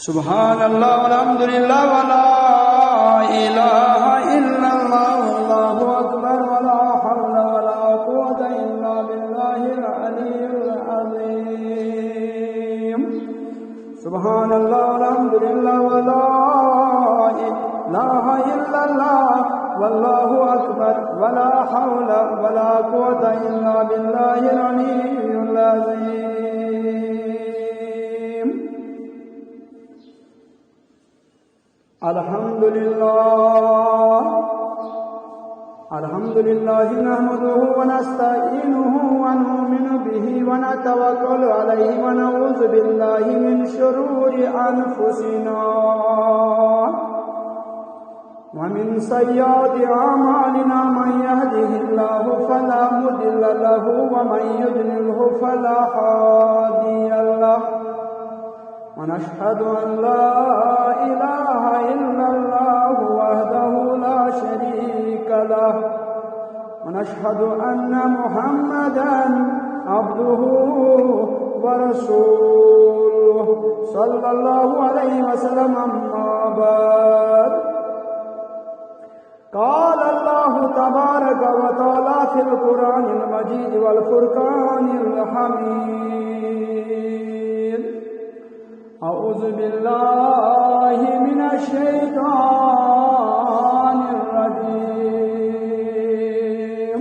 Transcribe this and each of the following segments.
سبحان اللہ والحمد للہ ولا الہ الا اللہ واللہ اکبر ولا حول ولا قوة الا باللہ العلی العظیم سبحان اللہ والحمد للہ ولا الہ الا اللہ واللہ اکبر ولا حول ولا قوة الا باللہ العلی العظیم الحمد لله نحمده ونستعينه ونؤمن به ونتوكل عليه ونعوذ بالله من شرور أنفسنا ومن سيئات أعمالنا من يهده الله فلا مضل له ومن يضلله فلا هادي له ونشهد أن لا إله إلا الله وحده لا شريك له ونشهد أن محمدًا عبده ورسوله صلى الله عليه وسلم أما بعد قال الله تبارك وتعالى في القرآن المجيد والفرقان الحميد أعوذ بالله من الشيطان الرجيم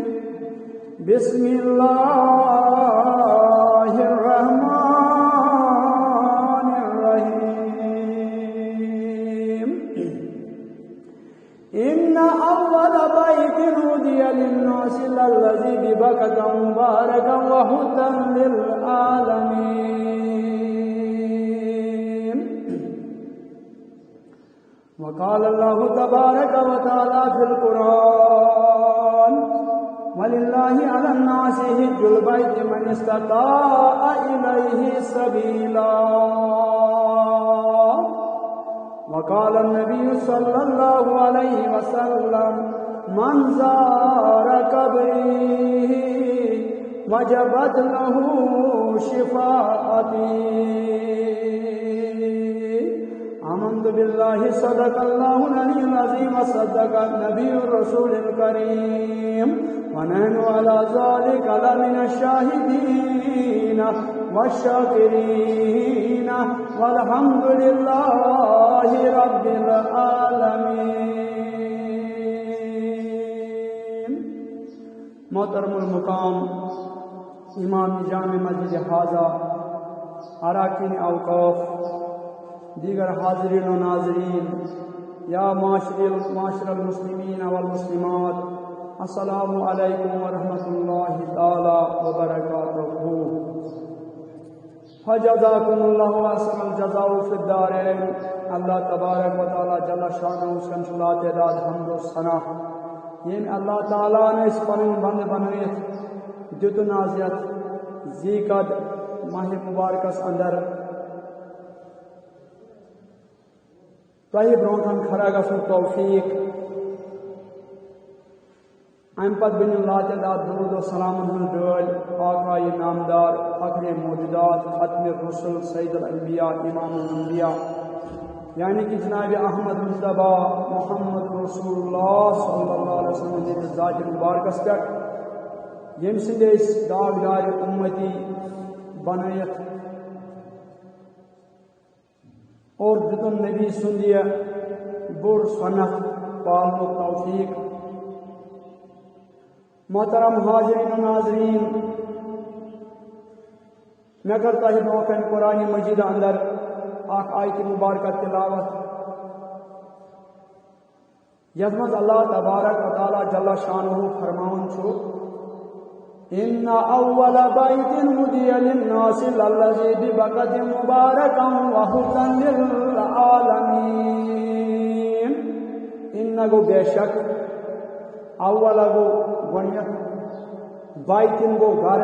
بسم الله الرحمن الرحيم إن أول بيت هدي للناس الذي ببكة مباركا وهدى للعالمين وقال الله تبارك وتعالى في القرآن ولله على الناس حج البيت من استطاع إليه سبيلا وقال النبي صلى الله عليه وسلم من زار قبري وجبت له شفاعتي آمنت بالله صدق الله العلي العظيم وصدق النبي الرسول الكريم ونحن على ذلك لمن الشاهدين والشاكرين والحمد لله رب العالمين محترم المقام امام جامع مسجد حاضہ اراکین اوقاف دیگر حاضرین و ناظرین یا معاشر المسلمین والمسلمات السلام علیکم ورحمۃ اللہ تعالی وبرکاتہ فجزاکم اللہ احسن الجزاء فی الدارین اللہ تبارک و تعالی جل شانہ سنسلا تعداد حمد و ثنا یم اللہ تعالیٰ نے اس پنن بند بنائت دیت نازیت ذیقد ماہ مبارکس اندر تۄہہِ برونٛٹھ کھڑا گژھُن توفیق امہِ پتہٕ بنیُن لاتعداد درود و سلامن ہُنٛد ڈٲلۍ آقائے نامدار فخر موجودات ختم رسل سید الانبیاء امام الانبیاء یعنی کہ جناب احمد مصطفیٰ محمد رسول اللہ صلی اللہ علیہ وسلم ہٕنٛدِس ذاتِ مبارکس پٮ۪ٹھ ییٚمہِ سٕنٛدۍ أسۍ داغدار اُمتی بنٲیِتھ اور دتن نبی سند یہ بڑ سنت پالن توفیق محترم حاضرین و ناظرین میں کرتا ہی برونٹھ قرآن مجید اندر اخ آیت مبارکہ تلاوت یتھ مز اللہ تبارک و تعالی جل شانہ فرماون چھو ان اول بیت هدی للناس الذی ببکۃ مبارکا وہدی للعالمین ان گو بے شک اول گو گنیت بیت گو گھر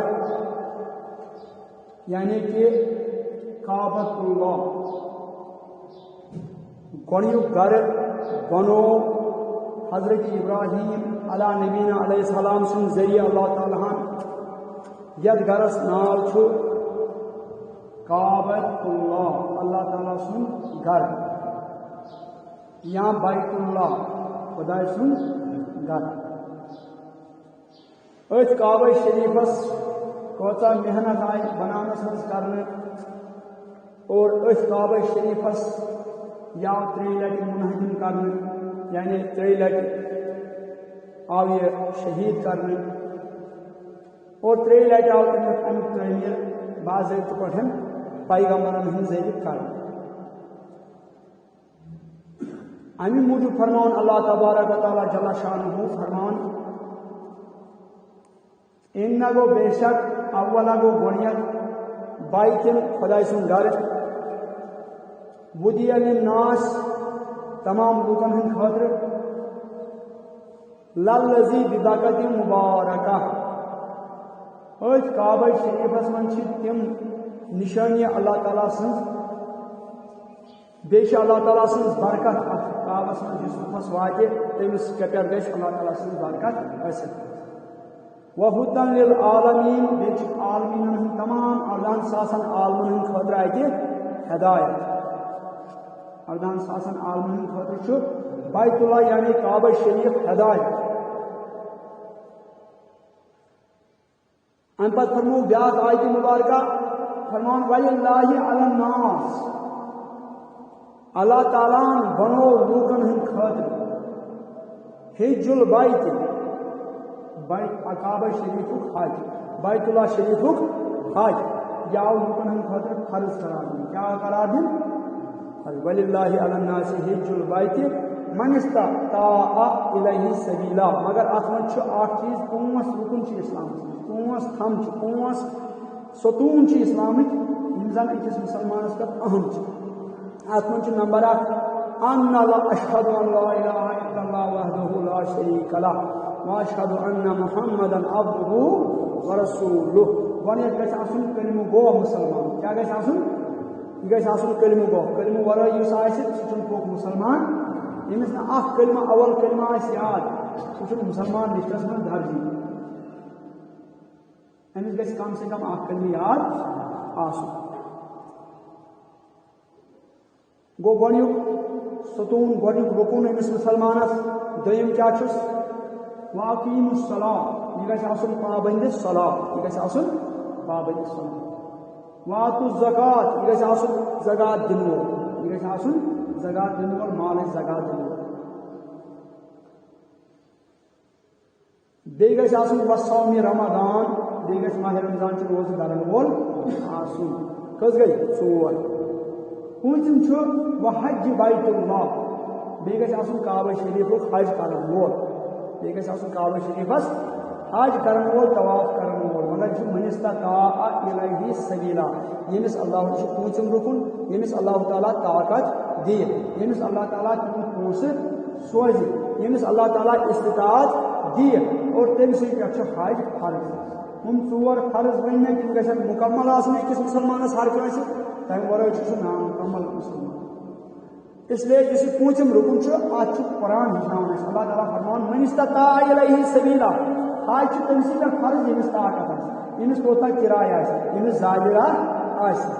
یعنی کہ کعبۃ اللہ گنیو گھر بنو حضرت ابراہیم علی نبینا علیہ السلام سن ذریعہ اللہ تعالیٰ یت گھرس ناو چھو کعبۃ اللہ اللہ تعالیٰ سن گھر یا بیت اللہ خدا سن گھر ات کعبہ شریفس کوتا محنت آئی بنانس مز کرنے اور ات کعبہ شریفس یا 3 لٹہ منہدم کرنے یعنی 3 لٹہ آو یہ شہید کرنے اور 3 لٹہ آو امیک تعمیر باضابطہ پٹھن پیغمبرن ہند ذریعہ کرنے امی موجود فرمان اللہ تبارک و تعالی جل شانہ فرمان ان گو بے شک اولا گو گونیت بائتن خدای سن گھر ودی للناس تمام لوگن ہند خاطر للذی ببکت مبارکہ ات کعبہ شریفس من تم نشانی اللہ تعالیٰ سن بیش اللہ تعالیٰ سن برکت کعبس من جس مس واقع تمس کپر گھس اللہ تعالیٰ سن برکت حاصل وہدن للعالمین بیچ عالمین ہند تمام اردان ساسن عالمین ہند خاطر اتہ ہدایت اردان ساسن عالمین ہند خاطر چھ بیت اللہ یعنی کعبہ شریف ہدایت ان پتہ فرمو بیاکھ آیت مبارکہ فرمان وللہ علی الناس اللہ تعالیٰ بنو لوکن ہند خاطر حج البیت کعبہ شریف حج بیت اللہ شریف حج یا لوکن ہند خاطر فرض قرار دین کیا قرار دین وللہ علی الناس حج البیت من استطاع الیہ سبیلا مگر ات من اخ چیز 5 رکن چھ اسلام 5 تھم 5 ستون چھ اسلامک یم زن اکس مسلمانس کا اہم ات من نمبر 1 ان اشهد ان لا اله الا الله وحده لا شريك له واشهد ان محمدا عبده ورسوله ونیت گژھِ آسُن کلمہ گو مسلمان کیا گژھِ آسُن یہ گژھِ آسُن کلمہ گو کلمہ ورٲے یُس آسہِ سُہ چھُنہٕ پوٚک مسلمان ییٚمِس نہٕ اکھ کلمہ اول کلمہ آسہِ یاد سُہ چھُنہٕ مسلمان لسٹس منٛز درجی أمس گژھِ کم سے کم اکھ کلمہ یاد آسُن گو گۄڈنیُک ستوٗن گۄڈنیُک رکن أمِس مسلمانس دوٚیِم کیٛاہ چھُس واقیم الصلاة یہ گژھِ آسُن پابند صلاة یہ گژھِ آسُن پابند صلاة واتو الزکات یہ گژھِ آسُن زکات دِنہٕ وول یہ گژھِ آسُن زکات دِنہٕ وول مالٕچ زکات دِنہٕ وول بیٚیہِ گژھِ آسُن وصومِ رمضان بیٚیہِ گژھِ ماہِ رمضان چہِ روزٕ دَرن وول آسُن کٔژ گٔے 4 پوٗنٛژِم چھُ وحج بیت اللہ بیٚیہِ گژھِ آسُن کعبہ شریفُک حج کرن وول بیٚیہِ گژھِ آسُن کعبہ شریفس حج کرن وول طواف کرن وول مگر چھُ من استطاع الیہ سبیلا ییٚمِس اللہ چھُ پوٗنٛژِم رکن ییٚمِس اللہ تعالیٰ طاقت دِیہِ ییٚمِس اللہ تعالیٰ تِم پونٛسہٕ سوزِ ییٚمِس اللہ تعالیٰ استطاعت دِیہِ اور تٔمۍ سٕے پٮ۪ٹھ چھُ حج فرض ہم 4 فرض ؤنۍ مےٚ تِم گژھن مُکمل آسٕنۍ أکِس مُسلمانس ہر کٲنٛسہِ تمہِ ورٲے چھُ سُہ نامُکمل مسلمان اس لیے یُس یہِ پوٗنٛژِم رکن چھُ اتھ چھُ قرآن ہیٚچھناوان اَسہِ اللہ تعالیٰ فرمان من استطاع الیہ سبیلا حج چھُ تٔمسٕے پٮ۪ٹھ فرض ییٚمِس طاقت آسہِ ییٚمِس کوتاہ کِراے آسہِ ییٚمِس زاجرہ آسہِ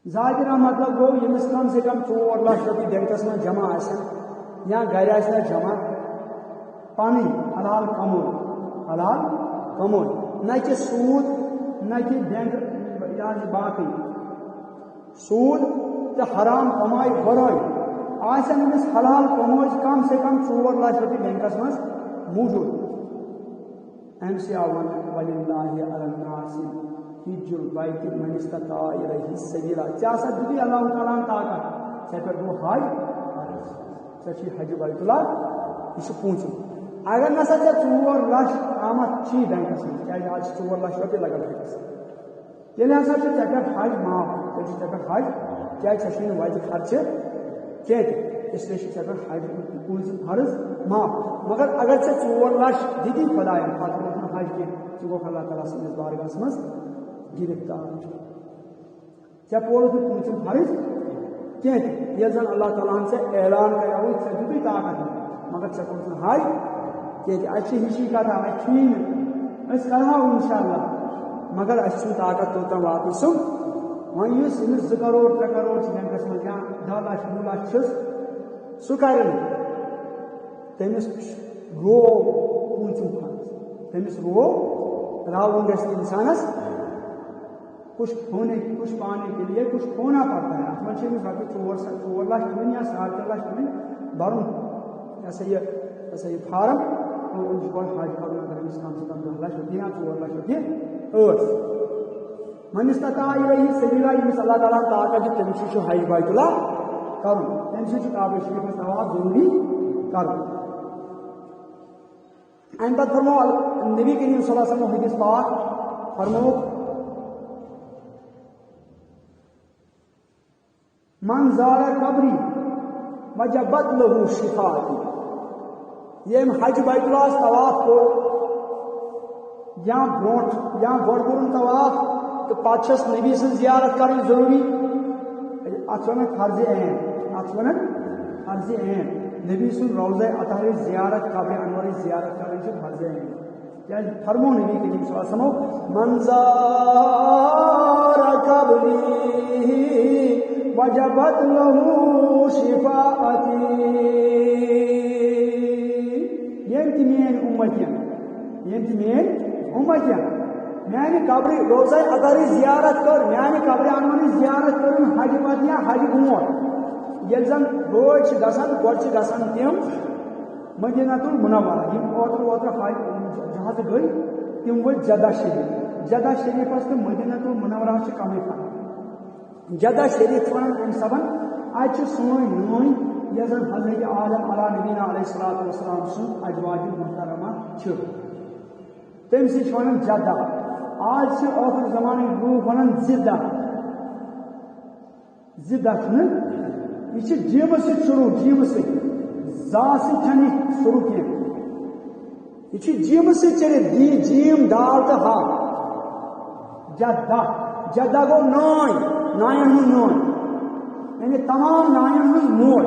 زاجرہ مطلب گوٚو ییٚمِس کم سے کم 4 لچھ رۄپیہِ بینکس منٛز جمع آسن یا گرِ آسہِ نہٕ جمع پنٕنۍ حلال کمٲے نہ کہ سوٗد نہ کہ بینک یا باقٕے سوٗد تہٕ حرام کماے ورٲے آسن أمِس حلال کمٲے کم سے کم 4 لچھ رۄپیہِ بینکس منٛز موٗجوٗد امہِ سۭتۍ آو وننہٕ وللہ علی الناس حج البیت من استطاع الیہ سبیلا ژےٚ ہسا دِتُے اللہ تعالیٰ ہن طاقت ژےٚ پٮ۪ٹھ گوٚو حج ژےٚ چھُے حج بیت اللہ یہِ چھُ پوٗنٛژِم اگر نسا ژےٚ 4 لچھ آمد چھی بینکس منٛز کیٛازِ آز چھِ 4 لچھ رۄپیہِ لگان بینکس تیٚلہِ ہسا چھُ ژےٚ پٮ۪ٹھ حج معاف تیٚلہِ چھُ ژےٚ پٮ۪ٹھ حج کیٛازِ ژےٚ چھُے نہٕ وتہِ خرچہٕ کینٛہہ تہِ اس لیے چھُ ژےٚ پٮ۪ٹھ حج پوٗنٛژِم فرض معاف مگر اگر ژےٚ 4 لچھ دِتی خۄداین پتہٕ روٗد نہٕ حج کینٛہہ ژٕ گوٚکھ اللہ تعالیٰ سٕنٛدِس بارگاہس منٛز گِرفتار ژےٚ پوٚرُتھ نہٕ پوٗنٛژِم فرض کینٛہہ تہِ ییٚلہِ زن اللہ تعالیٰ ہن ژےٚ اعلان کریوُے ژےٚ دِتُے طاقت مگر ژےٚ کوٚرُتھ نہٕ حج کینٛہہ تہِ اَسہِ چھِ ہِشی کتھا اَسہِ چھُیی نہٕ أسۍ کرہاو انشاء اللہ مگر اس طاقت توتن واتن سم ون اس 2 کروڑ 3 کروڑ بینکس مز یا 10 لاکھ 2 لاکھ سہ کر تمس رو پوچھم فرض تمس رو راؤن گھس انسانس کچھ پانے کے لیے کچھ کھونا پڑتا ہے ات من رپیے 4 لاکھ دن یا 3.5 لاکھ دن برن یہ فارم اور گوڑ حج کرنا اگر کم سے کم 10 لاکھ رپیے یا 4 لاکھ رپیے من استطاع الیہ سبیلا یمس اللہ تعالیٰ طاقت تمس حج بیت اللہ کرن تمس کعبہ شریف طواف ضروری کرن ان پتہ فرمو نبی کریم صلی اللہ علیہ وسلم حدیث پاک فرمو من زار قبری وجبت له شفاعتی یم حج بیت اللہ طواف کو یا بروٹ یا گوڑ طواف تو پاتشس نبی سن زیارت کرنی ضروری ات ون فرض عین ات ون فرض عین نبی سن روضہ اطہر زیارت قبر انور زیارت کرنی فرض عین کیا فرمو نبی کریم صلی اللہ علیہ وسلم من زار قبری وجبت له شفاعتی یم تمین امتین میانہ قبر روزہ اطہر زیارت کر میانہ قبر انور زیارت کرن حج پتہ یا حج برونٹھ یل زن گوڑ گھان تم مدینہ المنورہ یم اوتر جہاز گئی تم ورت جدہ شریفس تو مدینہ المنورہ کمی فرق جدہ شریف ون ام سبن ات سون نون یس زن حضرت آدم علیہ نبینا علیہ الصلوۃ والسلام سن ازواج محترمہ تم سی ون جدہ آج سے آخر زمانے لوگ ونان زدہ یہ جیم سے شروع جیم سے زا سے چھنی شروع کی یہ جیم سے چلے جیم دال تو ہا جدہ گو نائن ہن یعنی تمام نائن ہن مول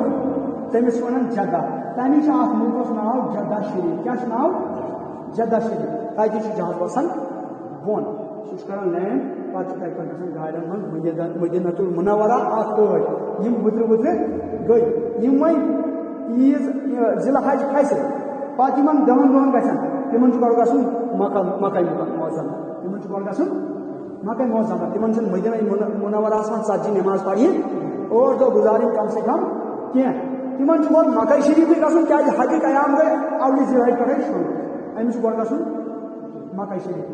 تمس ونان جدہ تمہیں ات ملکس ناو جدہ شریف کیا ناو جدہ شریف تتہ جہاز وسان بون سہ لینڈ پتہ تتہ گاڑین من مدینہ المنورہ یم وتر گئی یم عیز ذی الحج کھس پتہ یمن 10 دۄہن گژھن تمن گۄڈٕ گژھُن مکہ معظمہ تمن گۄڈٕ گژھُن مکہ معظمہ تمن چھُنہٕ مدینہ منورہ من 40 نماز پڑھی اور دۄہ گزارٕنۍ کم سے کم کینٛہہ تمن گۄڈٕ مکہ شریفٕے گژھُن کیازِ حج قیام گٔے اولہِ ذی الحج پٮ۪ٹھٕے شروع أمِس چھُ گۄڈٕ گژھُن مکہ شریف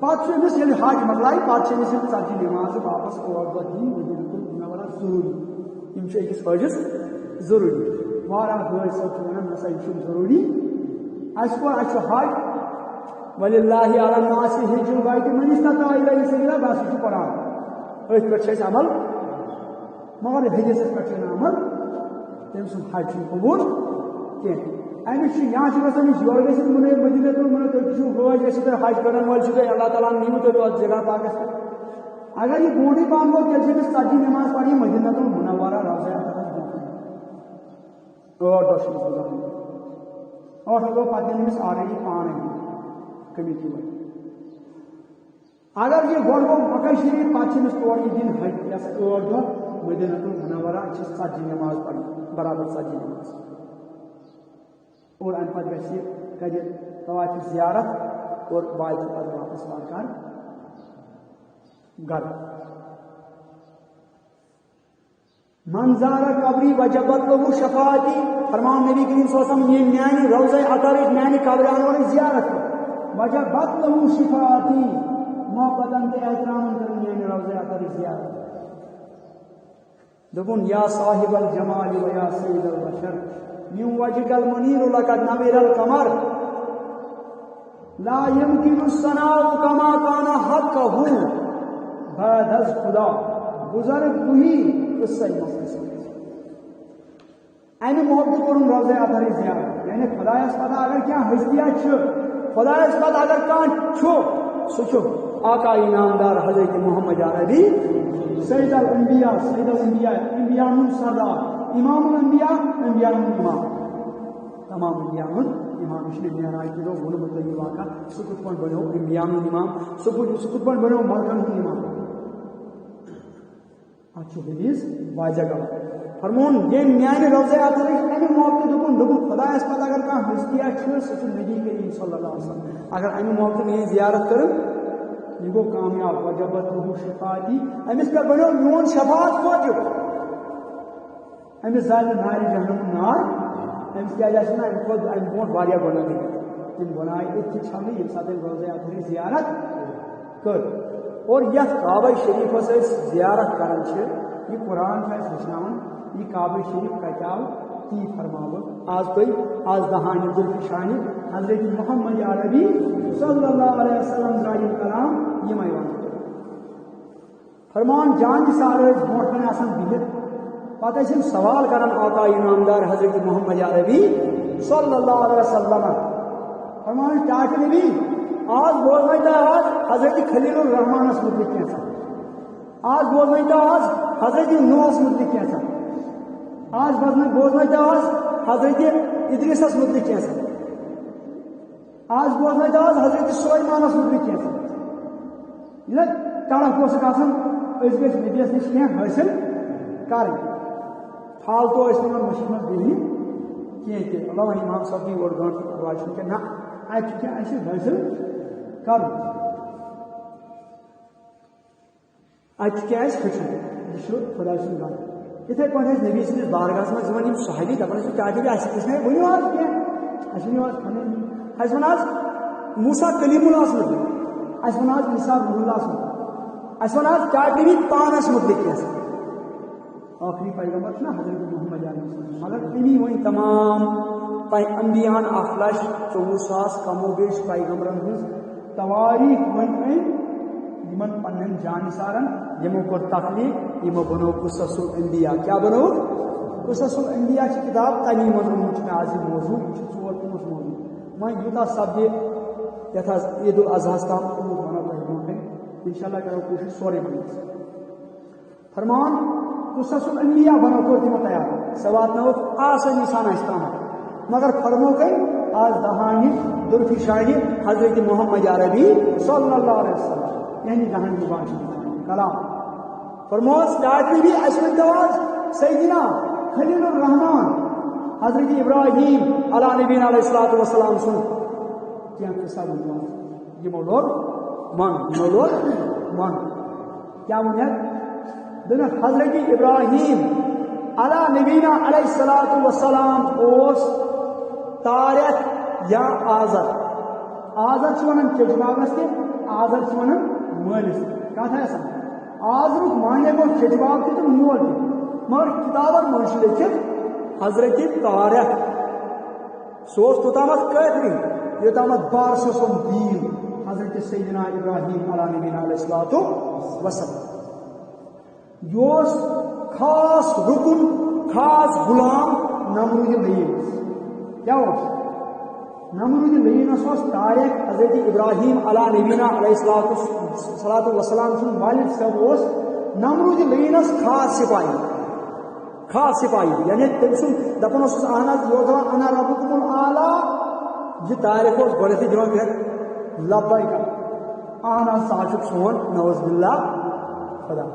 پتہ أمس ییٚلہِ حج مۄکلایہِ پتہٕ چھِ أمِس یِم 40 نماز واپس اور دۄہ دِنۍ مدینہ المنورہ ضروٗری یم چھِ أکِس حٲجِس ضروٗری واریاہ حٲج صٲب چھِ ونان نسا یہِ چھُنہٕ ضروٗری اَسہِ کوٚر اَسہِ چھُ حج وللہ علی الناس حج البیت من استطاع الیہ سبیلا بس یہ قرآن أتھۍ پٮ۪ٹھ چھِ اَسہِ عمل مگر حدیثس پٮ۪ٹھ چھُنہٕ عمل تٔمۍ سُنٛد حج چھُنہٕ قبوٗل کینٛہہ امس یا گھان یور گھت مدینہ المنورہ تھی حج گھو تھی حج کرن وول تھی اللہ تعالیٰ نیو تھی جگہ پاکس پہ اگر یہ برونٹے پہن گو تیل سے 40 نماز پڑھی مدینہ المنورہ روزہ اور گو پتہ امس آلریڈی پانے کمیٹی وال اگر یہ گو مکہ شریف پتہ تور یہ دن حج یہ دہ مدینہ المنورہ 40 نماز پڑھی برابر 40 نماز اور ان پتہ گھر طواف زیارت اور واتہ پتہ واپس واتان گھر من زار قبری وجبت له شفاعتی فرمان نبی کریم صلی اللہ علیہ وسلم یہ میانی روضہ اطہر میانی قبر انور زیارت وجبت له شفاعتی محبتن کے احترام کریں میانی روضہ اطہر زیارت دبن یا صاحب الجمال و یا سید البشر من وجهك المنير لقد نور القمر لا يمكن الثناء كما كان حقه بعد از خدا بزرگ وہی قصہ مختصر این محبت کرن روضہ اطہر زیارت یعنی خدایس پتہ اگر کیا حیثیت خدایس پتہ اگر کان سہ آقا انعامدار حضرت محمد عربی سید الانبیاء انبیاء سردار امام الانبیاء انبیاء امام تمام انبیاء امام مشرق معراج کیو وونمت یہ واقعہ سہ کت پٲٹھۍ بنیو انبیاء امام سہ کت پٲٹھۍ بنیو ملکن ہُنٛد امام اتھ چھُ حدیث واضح گوٚو فرمون یم میانہ روزے اطہرٕچ امہِ موقعہٕ دوٚپُن خۄدایس پتہٕ اگر کانٛہہ ہستی چھُ سُہ چھُ نبی کریم صلی اللہ علیہ وسلم اگر امہِ موقعہٕ میٲنۍ زیارت کٔرٕن یہ گو کامیاب وجبت لہو شفاعتی امس پہ بنو میون شفاعت واجب امس زال نار جہنم نار امس کیا جائے نا ام برو واریاہ گناہ گٔمٕتۍ تم گناہ اتھ چھلنہٕ ییٚمہِ ساتہٕ روزے اطہرٕچ زیارت کٔر اور یتھ کعبہ شریفس أسۍ زیارت کران چھِ یہ قرآن چھُ اَسہِ ہیٚچھناوان یہ کعبہ شریف کتہِ آو تی فرماو آز آز دہانہِ ذوالفشانہِ حضرت محمد عربی صلی اللہ علیہ وسلم درٛاے یِم کلام یِمے ونان فرمان جان نثار ٲسۍ برونٛٹھ کنہِ آسان بِہِتھ پتہٕ ٲسۍ یِم سوال کران آقا انعامدار حضرت محمد عربی صلی اللہ علیہ وسلم فرمان ٹاٹھ نبی آز بوزنٲے تۄہہِ آز حضرت خلیل الرحمانس متعلق کینٛژھا آز بوزنٲے تۄہہِ آز حضرت نوحس متعلق کینٛژھا آج بوزنٲے تۄہہِ آز حضرت ادریسس متعلق کینٛژھا آج بوزنٲے تۄہہِ آز حضرت سلیمانس متعلق کینٛژھا ییٚلہِ تڑکھ اوسُکھ آسان أسۍ گٔژھۍ نبیَس نِش کینٛہہ حٲصِل کرٕنۍ فالتو ٲسۍ نہٕ یِمن مٔشیٖد منٛز بیٚہنہِ کینٛہہ تہِ اللہ امام صٲب دی اوٚڑ گٲنٛٹہٕ پرواے چھُنہٕ کینٛہہ نہ اَتہِ چھُ کینٛہہ اَسہِ حٲصِل کرُن اَتہِ چھُ کینٛہہ اَسہِ ہیٚچھُن یہِ چھُ خۄداے سُنٛد گرٕ یِتھے پٲٹھۍ ٲسۍ نبی سٕنٛدِس بارگاہس منٛز یِوان یِم صحابی دپان ٲسۍ چاچا جی اَسہِ ؤنِو حظ کینٛہہ اَسہِ ؤنِو حظ پنٕنۍ اَسہِ وَن حظ موسیٰ کلیٖم اللہس متعلق اَسہِ وَن حظ عیٖسیٰ روح اللہس متعلق اَسہِ وَن حظ چاچا جی پانس متعلق کینٛژھا آخری پیغمبر چھُ نا حضرت محمد علیہ السلام مگر تٔمی ؤنۍ تمام انبیاہن 1,24,000 کم و بیش پیغمبرن ہٕنٛز تواریٖخ ؤنۍ أمۍ یمن پنن جانثارن یمو کوٚر تخلیق یمو بنو قصص الانبیاء کیا بنو قصص الانبیاء چھ کتاب تمی منٛز اوٚنمُت چھُ مےٚ آز یہِ موضوع یہِ چھُ 4-5 موضوع وۄنۍ یوٗتاہ سپدِ یتھ حظ عید الاضحیٰ تام اوٚنمُت ونو تۄہہِ برونٛٹھ کنہِ انشاءاللہ کرو کوٗشش سورُے وننس فرمان قصص الانبیاء بنو کوٚر تِمو تیار سۄ واتنٲوٕکھ آسٲنی سان اَسہِ تامتھ مگر فرمو کٔمۍ آز دہانہِ ذوالفشانہِ حضرت محمد عربی صلی اللہ علیہ وسلم یعنی دہن مباشر کلام فرموس ٹاٹھ بھی اشمن دواز سیدنا خلیل الرحمان حضرت ابراہیم علی نبینا علیہ الصلوۃ والسلام سن کیا قصہ ونواز یمو لوگ من کیا ونیت دنک حضرت ابراہیم علی نبینا علیہ الصلوۃ والسلام اوس تارک یا آزر چھ ونان چچباغس تہ آزر چھ ونان مٲلِس کتھ آسان آزرُک معنی گوٚو چچباغ تہِ تہٕ مول تہِ مگر کتابن منٛز چھُ لیکھِتھ حضرت طارق سُہ اوس توٚتامتھ کٲفری یوٚتامتھ بارسس اوٚن دیٖن حضرت سیدنا ابراہیم علیٰ نبینا علیہ الصلوۃ والسلام یہِ اوس خاص رُکُن خاص غلام نمرود لعیٖنس کیٛاہ اوس نمرود لعیٖنس اوس طارق حضرت ابراہیم علیٰ نبینا علیہ الصلوۃ والسلام سُنٛد والد صٲب اوس نمرود لعیٖنس خاص سپاہی یعنی تٔمۍ سُنٛد دپان اوسُس اہن حظ یہِ اوس دپان انا ربُکُم الاعلیٰ یہِ طارق اوس گۄڈنیتھٕے دِوان کینٛہہ لبیک اہن حظ ژٕ حظ چھُکھ سون نعوذ باللہ خدا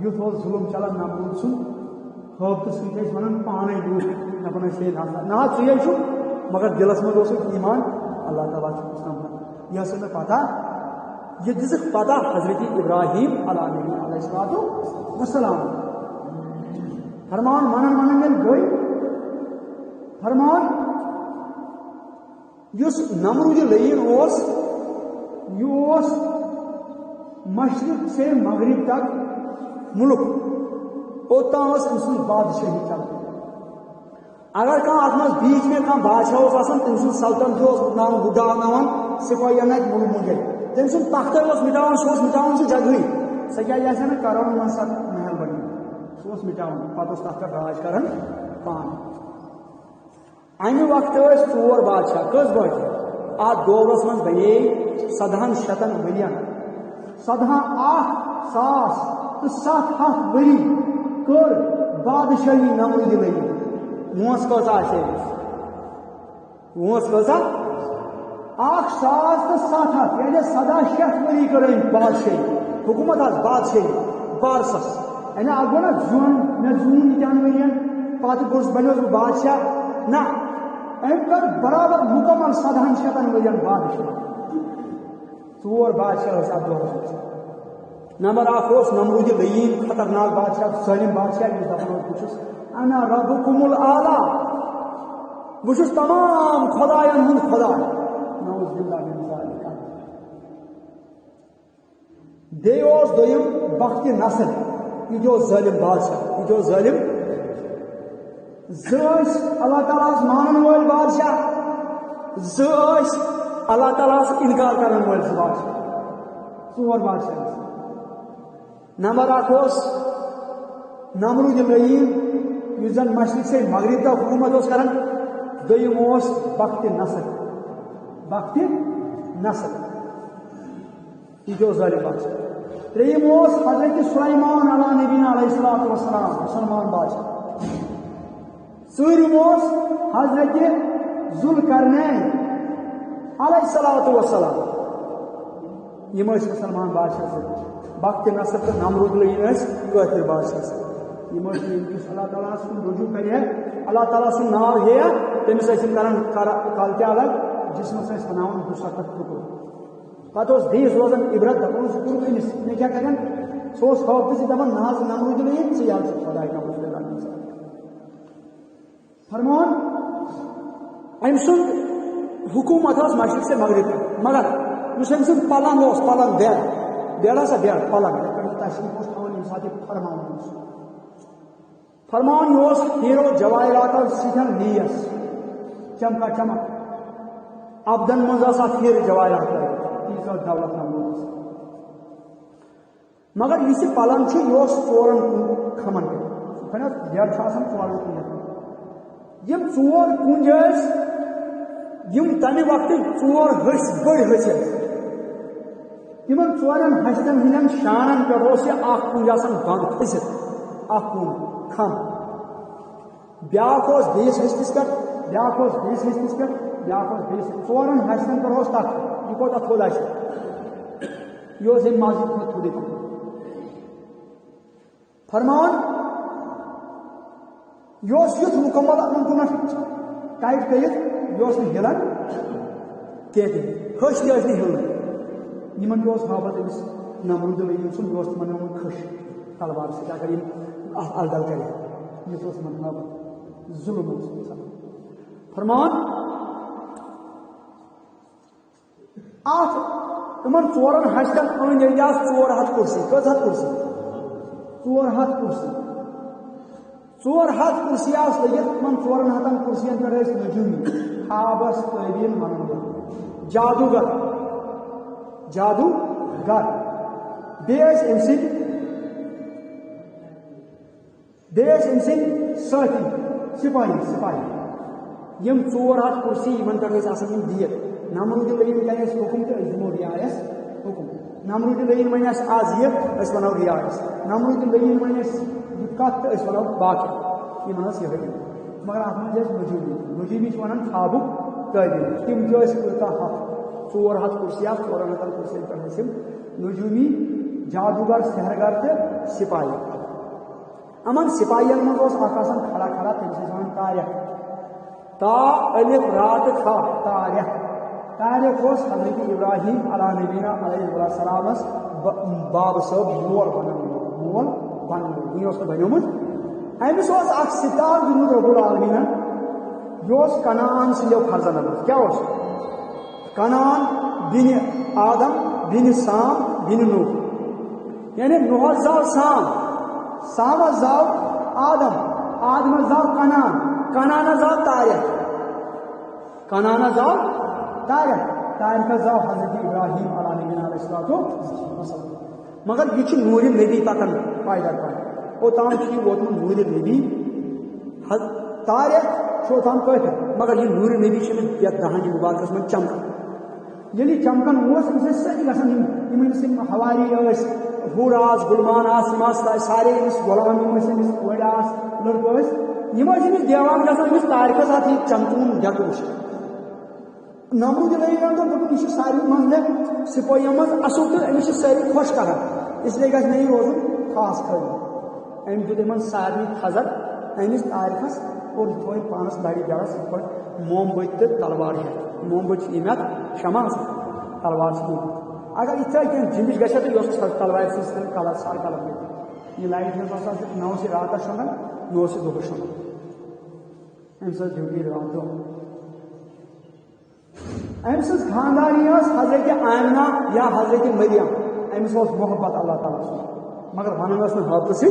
یُتھ اوس ظُلم چلان نمرود سُنٛد حٲبتہٕ سۭتۍ ٲسۍ ونان پانے لوٗکھ دپان ٲسۍ ہے نہ حظ ژٕے چھُکھ مگر دلس منٛز اوسُکھ ایمان اللہ تعالیٰ چھُ سمجھان یہ ٲسۍ مےٚ پتہ یہ دِژٕکھ پتہ حضرت ابراہیم علیٰ نبی علیہ الصلوۃ والسلام فرمان ونان ییٚلہِ گٔے فرمان یُس نمرود لعیٖن اوس یہِ اوس مشرق سے مغرب تک ملک اوٚتام ٲس أمۍ سٕنٛز بادشٲہی چلان اگر کانٛہہ اتھ منٛز بیٖچ میں کانٛہہ بادشاہ اوس آسان تٔمۍ سُنٛد سلطنت اوس ہُڈاوناوان سِپاہین اتہِ مُلہٕ مُجے تٔمۍ سُنٛد تختَے اوس مٹاوان سُہ اوس مٹاوان سُہ جگہٕے سۄ کیٛازِ آسہِ ہا نہٕ کرونن منٛز سۄ محل بنیمٕتۍ سُہ اوس مٹاوان پتہٕ اوس تتھ پٮ۪ٹھ راج کران پانہٕ امہِ وقتہٕ ٲسۍ 4 بادشاہ کٔژ بادشاہ اتھ دورس منٛز بنے 700 ؤرین 1,700 ؤری کٔر بادشٲہی نمرود لعیٖن وٲنٛس کۭژاہ آسہِ أمِس وونس کۭژاہ 1,700 یعنی 1700 ؤری کٔر أمۍ بادشاہی حکوٗمت حظ بادشاہی بارسس یعنی اکھ گوٚو نا زوٗن مےٚ زوٗن ییٖتہن ؤرین پتہٕ بنیوس بہٕ بادشاہ نہ أمۍ کٔر برابر مکمل 700 ؤرین بادشاہ 4 بادشاہ ٲسۍ اتھ دورس منٛز نمبر 1 اوس نمرود لعین خطرناک بادشاہ ظٲلم بادشاہ یُس دپان اوس بہٕ چھُس انا ربکم الاعلیٰ بہٕ چھُس تمام خۄدایَن ہُنٛد خۄداے نعوذ باللہ من ذالک بیٚیہِ اوس دوٚیِم بخت نصر یہِ تہِ اوس ظٲلم بادشاہ یہِ تہِ اوس ظٲلم زٕ ٲسۍ اللہ تعالیٰ ہس مانن وٲلۍ بادشاہ زٕ ٲسۍ اللہ تعالیٰ ہس انکار کرن وٲلۍ زٕ بادشاہ 4 بادشاہ نمبر 1 اوس نمرود لعین یُس زن مشرق سے مغرب تک حکومت اوس کران دوٚیِم اوس بخت نصر یہِ تہِ اوس ظٲلم بادشاہ ترٛیٚیِم اوس حضرت سلیمان علیٰ نبینا علیہ الصلوۃ والسلام مسلمان بادشاہ ژوٗرِم اوس حضرت ذوالقرنین علیہ الصلوۃ والسلام یِم ٲسۍ مسلمان بادشاہ زٕ بخت نصر تہٕ نمرود لعین ٲسۍ کٲفِر بادشاہ یِم ٲسۍ ییٚمِس اللہ تعالیٰ ہس کُن رجوع کرِ ہے اللہ تعالیٰ سُنٛد ناو ہیٚیہِ تٔمِس ٲسۍ یِم کران کلہٕ تہِ الگ جسمس ٲسۍ بناوان 200 ٹُکرٕ پتہٕ اوس بیٚیِس روزان عبرت دپان اوس کوٚرُکھ أمِس مےٚ کیٛاہ کرن سُہ اوس خوفس دپان نہ حظ نمرود لعین ژٕ یاد ژٕ خۄداے نعوذ باللہ من ذالک فرمان أمۍ سُنٛد حکوٗمت ٲس مشرق سے مغرب تک مگر یُس أمۍ سُنٛد پلنگ اوس پلنگ بیڈ ہسا بیڈ پلنگ تشریف اوس تھاوان ییٚمہِ ساتہٕ یہِ فرمان اوس فرمان یہِ اوس ہیرو جوایراتو سۭتۍ لیس چمکا چمک ابدن منٛز ٲس اتھ ہیرٕ جوایرات لٲگِتھ تیٖژ ٲس دولت نمرودس مگر یُس یہِ پلنگ چھُ یہِ اوس 4 کھمن پٮ۪ٹھ بیڈ چھُ آسان 4 کُنٮ۪ن یِم 4 کُنج ٲسۍ یِم تمہِ وقتٕکۍ 4 ۂسۍ بٔڑۍ ۂسۍ ٲسۍ تِمن 4 ۂسۍتن ہٕنٛدٮ۪ن شانن پٮ۪ٹھ اوس یہِ اکھ کُنج آسان بنٛد کھٔسِتھ اکھ کُنج کھم بیٛاکھ اوس بیٚیِس ۂسۍتِس پٮ۪ٹھ بیٛاکھ اوس بیٚیِس ۂسۍتِس پٮ۪ٹھ بیٛاکھ اوس بیٚیِس 4 ۂسۍتن پٮ۪ٹھ اوس تتھ یہِ کوتاہ تھوٚد آسہِ یہِ اوس اَمہِ مسجد کھۄتہٕ تھوٚدُے پہن فرمان یہِ اوس یُتھ مکمل اَتھ کُنتھ ٹایٹ کٔرِتھ یہِ اوس نہٕ ہِلان کینٛہہ تہِ کھٔش تہِ ٲسۍ نہٕ ہِلان یِمن تہِ اوس ہٲبت أمِس نمرود لعین سُنٛد یہِ اوس تِمن نِمُت کھٔش تلوار سۭتۍ اگر یِم اتھ الدل کرِ یُتھ اوس تِمن ہٲبت ظُلم اوس فرمان اتھ تِمن 4 ۂسۍتن أنٛدۍ أنٛدۍ آسہٕ 400 کُرسی کٔژ ہتھ کُرسی 400 کُرسی 400 کُرسی آسہٕ لٔگِتھ تِمن 400 کُرسین پٮ۪ٹھ ٲسۍ نجوٗمی آبس قٲبیٖن ونن وٲلۍ جادوگر بیٚیہِ ٲسۍ أمۍ سٕنٛدۍ سٲتھی سپاہی یِم 400 کُرسی یِمن پٮ۪ٹھ ٲسۍ آسان یِم بِہِتھ نمرود لعین کرِ اَسہِ حُکُم تہٕ أسۍ دِمو رِعایس حُکُم نمرود لعین وَنہِ اَسہِ آز یہِ أسۍ وَنو رِعایس نمرود لعین وَنہِ اَسہِ یہِ کتھ تہٕ أسۍ وَنو باقٕے یِمن ٲس یِہے مگر اتھ منٛز ٲسۍ نجوٗمی چھِ وَنان خوابُک تعبیٖر تِم تہِ ٲسۍ کۭژاہ 400 کُرسی آسہٕ 400 کُرسین پٮ۪ٹھ ٲسۍ یِم نجوٗمی جادوگر سحرگر تہٕ سپاہی یِمن سپاہین منٛز اوس اکھ آسان کھڑا تٔمِس ٲسۍ وَنان تاریخ تا الف را تہٕ کھا تاریخ اوس حضرت ابراہیم علیٰ نبینا علیہ السلامس بابہٕ صٲب مول بنن وول یہِ اوس نہٕ بنیومُت أمِس اوس اکھ سِتار دیُتمُت رۄب العالمیٖنن یہِ اوس کنعان سٕنٛدیو فرزندن منٛز کیٛاہ اوس کنعان بِنہِ آدم بِنہِ سام بِنہِ نوح یعنی نوحس زاو سامس زاو آدمس زاو کنعانس زاو تاریخس زاو حضرت ابراہیم علیٰ نبینا علیہ الصلوۃ والسلام مگر یہِ چھُ نوٗرِ نبی پکان پایدار اوٚتام چھُ یہِ ووتمُت نوٗرِ نبی تاریخ چھُ اوٚتام کٲفِر مگر یہِ نوٗرِ نبی چھُ أمِس یتھ دہانہِ مُبارکس منٛز چمکان ییٚلہِ یہِ چمکان اوس أمِس ٲسۍ سٲری گژھان یِم أمِس یِم ہواری ٲسۍ ہُر آس گُلمان آس یِم آسہٕ سارے أمِس غۄلام یِم ٲسۍ أمِس کورِ آسہٕ لٔڑکہٕ ٲسۍ یِم ٲسۍ أمِس دیوان گژھان أمِس تاریخس اتھ یہِ چمکوُن ڈٮ۪کہٕ وٕچھِتھ نمرود لگان تو یہ ساری من سپاہیوں من اصل تو امس ساری خوش کران اس لیے گھر نہیں روزن خاص خیال ام دیت ان سارے خزر امس تاریخس اور تھو پانس بڑی جڑس پہ موم بت تو تلوار ہے موم بت امت شمع تلوار اگر اتھے کھانا جمچ گھے تو یہ تلوار سے کلر سار کلر یہ لائٹ ہسا نو سے رات شونگان نو سے دہس شونگان ام سز ڈیوٹی رات دہ ام سز خاندانی حضرت آمنہ یا حضرت مریم امس محبت اللہ تعالیٰ سن مگر ونان محبت سی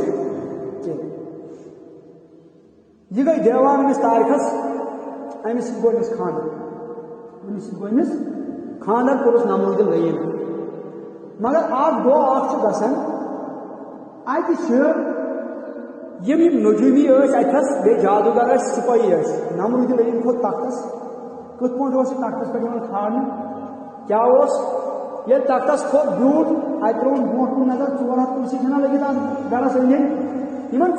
یہ گئی دیوان امس تاریخس امس گوس خاندر امس گوس خاندر کورس نمرود لعین مگر اخ دہ گھان یم نجومی اتھس بی جادوگر سپاہی نمرود لعین کھوت تختس کت پہ تختس پہ کھاڑنے کیا یل تختس کھوت بیوٹ ات ترون برو کن نظر 400 کرسی چھنا لگت گرس ان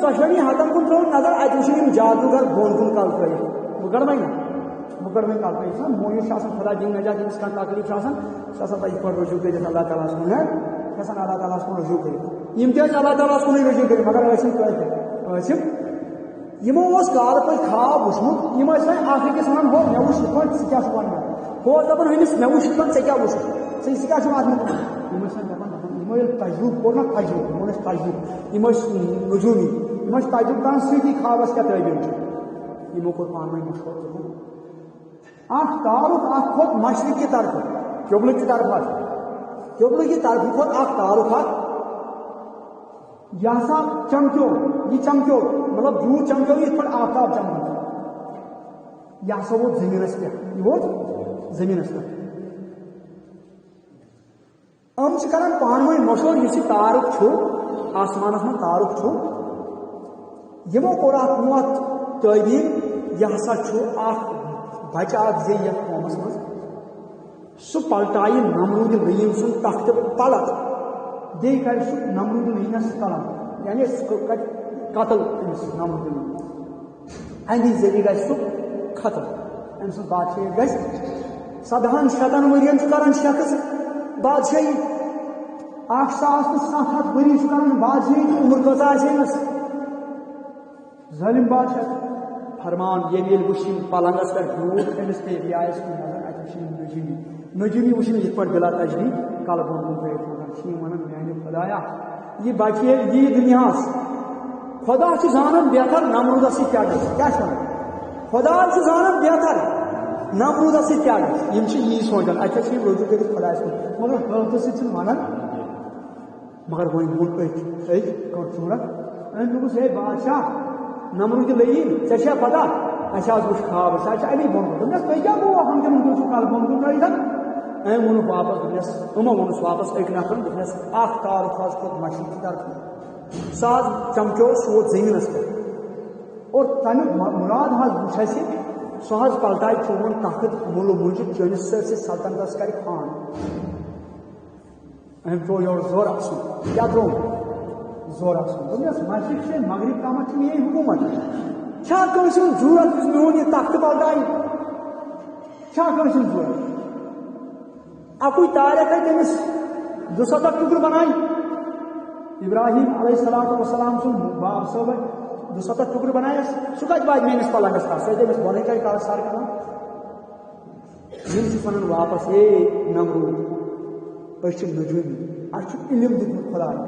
ژۄشوٕنی ہتن کن ترون نظر ات وچھن جادوگر بون کن کل ترٲیِتھ بہ کڑ وۄنۍ کل ترٲیِتھ مویوٗس خدا دِن نجات ییٚمِس کانٛہہ تکلیٖف سُہ پزِ یِتھ پٲٹھۍ رجوع کٔرِتھ اللہ تعالیٰ ہس کُن گژھان اللہ تعالیٰ ہس کُن رجوع کٔرِتھ یِم تہِ ٲسۍ اللہ تعالیٰ ہس کُنٕے رجوع کٔرِتھ مگر ٲسِم کٲفِر یمو کالہٕ پٲٹھۍ خواب وٕچھمُت یِم ٲسۍ وۄنۍ اکھ أکِس ونان ہو مےٚ وٕچھ یِتھ پٲٹھۍ ژٕ کیٛاہ چھُکھ ونان ہو اوس دپان ہُمِس مےٚ وٕچھ یِتھ پٲٹھۍ ژےٚ کیٛاہ وٕچھُتھ ژٕ کیٛاہ چھُکھ اتھ مُتعلق یِم ٲسۍ دپان یِمو ییٚلہِ تجرُبہٕ کوٚر نا تجرُبہٕ یِمن ٲسۍ تجرُبہٕ یِم ٲسۍ نجوٗمی یِم ٲسۍ تجرُبہٕ کران سۭتی خوابس کیٛاہ تعبیٖر چھِ یِمو کوٚر پانہٕ ؤنۍ مشورٕ اکھ تارُک اکھ کھوٚت مشرق کی طرفہٕ قبلہٕ کی طرفہٕ کھوٚت اکھ تارُک اکھ یہ ہسا چمکیو یہ چمکیو مطلب جوت چمکیو یتھ پٲٹھۍ آفتاب چمکان یہ ہسا ووت زمینس پہ یہ ووت زمینس پہ ام چھ کران پانہٕ ؤنۍ مشور یُس یہِ تارُک چھُ آسمانس منٛز تارُک چھُ یمو کوٚر اکھ ووت تعبیٖر یہ ہسا چھُ اکھ بچہ اکھ زِ یتھ قومس منٛز سُہ پلٹایہِ نمرود لعین سُنٛد تختہٕ پلٹ بیٚیہِ کرِ سُہ نمرود لعینس قلم یعنی قتل أمِس نمرود لعین اَمی ذٔریعہٕ گژھِ سُہ ختم أمۍ سٕنٛز بادشٲہی گژھِ 700 ؤرین چھُ کران شخص بادشٲہی 1700 ؤری چھُ کران بادشٲہی عمر کۭژاہ آسہِ أمِس ظٲلِم بادشاہ فرمان ییٚلہِ وٕچھِن پلنگس پٮ۪ٹھ بیوٗٹھ أمِس پیٚیہِ رِیایس کُن نظر اتہِ وٕچھِن نجومی وٕچھِن یِتھ پٲٹھۍ بلا تجبی کلہٕ بۄن کُن ترٲیِتھ نظر چھِ یِم ونان میانہِ خدایا یہ بچہِ ییٚلہِ یی دُنیاہس خدا چھُ زانان بہتر نمروٗدس سۭتۍ کیٛاہ گژھِ کیٛاہ چھُ ونان خدا چھُ زانان بہتر نمروٗدس سۭتۍ کیٛاہ گژھِ یِم چھِ یی سونچان اتہِ چھِ یِم رجوع کٔرِتھ خدایس کُن مگر حٲفظ سۭتۍ چھِنہٕ ونان مگر وۄنۍ ووٚن أکۍ ژوٗرَکھ أمۍ دوٚپُس ہے بادشاہ نمرود لعین ژےٚ چھےٚ پتہ اَسہِ حظ وٕچھ خواب سُہ حظ چھِ امی بۄن کُن دوٚپنَس تُہۍ کیٛاہ گوٚو ہم تِمن تُہۍ چھُو کلہٕ بۄن کُن ترٲیِتھ أمۍ ووٚنُکھ واپس دوٚپنَس یِمو ووٚنُس واپس أکۍ نفرن دوٚپنَس اکھ تارُک حظ کھوٚت مشرق کی طرفہٕ سُہ حظ چمکیو سُہ ووت زمیٖنس پٮ۪ٹھ اور تمیُک مُراد حظ وٕچھ اَسہِ سُہ حظ پلٹایہِ چون تخت مُلہٕ موٗجوٗب چٲنِس سٲرسٕے سلطنتس کرِ خان أمۍ ترٛوو یورٕ زورٕ اَسُن کیٛاہ ترٛوو زور اَسُن دوٚپنَس مشرق سے مغرب تامتھ چھِ میٲنۍ حکوٗمت چھا کٲنٛسہِ ہُنٛد ضروٗرت یُس میون یہِ تختہٕ پلٹایہِ چھا کٲنٛسہِ ہُنٛد ضروٗرت اکُے تاریخ ہے تٔمِس 200 ٹُکرٕ بنایہِ ابراہیم علیہ الصلوۃ والسلام سُنٛد باب صٲب 200 ٹُکرٕ بنایس سُہ کتہِ واتہِ میٲنِس پلنگس تل سُہ تٔمِس بۄنٕے کَرِ کلہٕ سار کران یِم چھِ ونان واپس ہے نمروٗد أسۍ چھِ نجوٗمی اَسہِ چھُ علم دیُتمُت خداین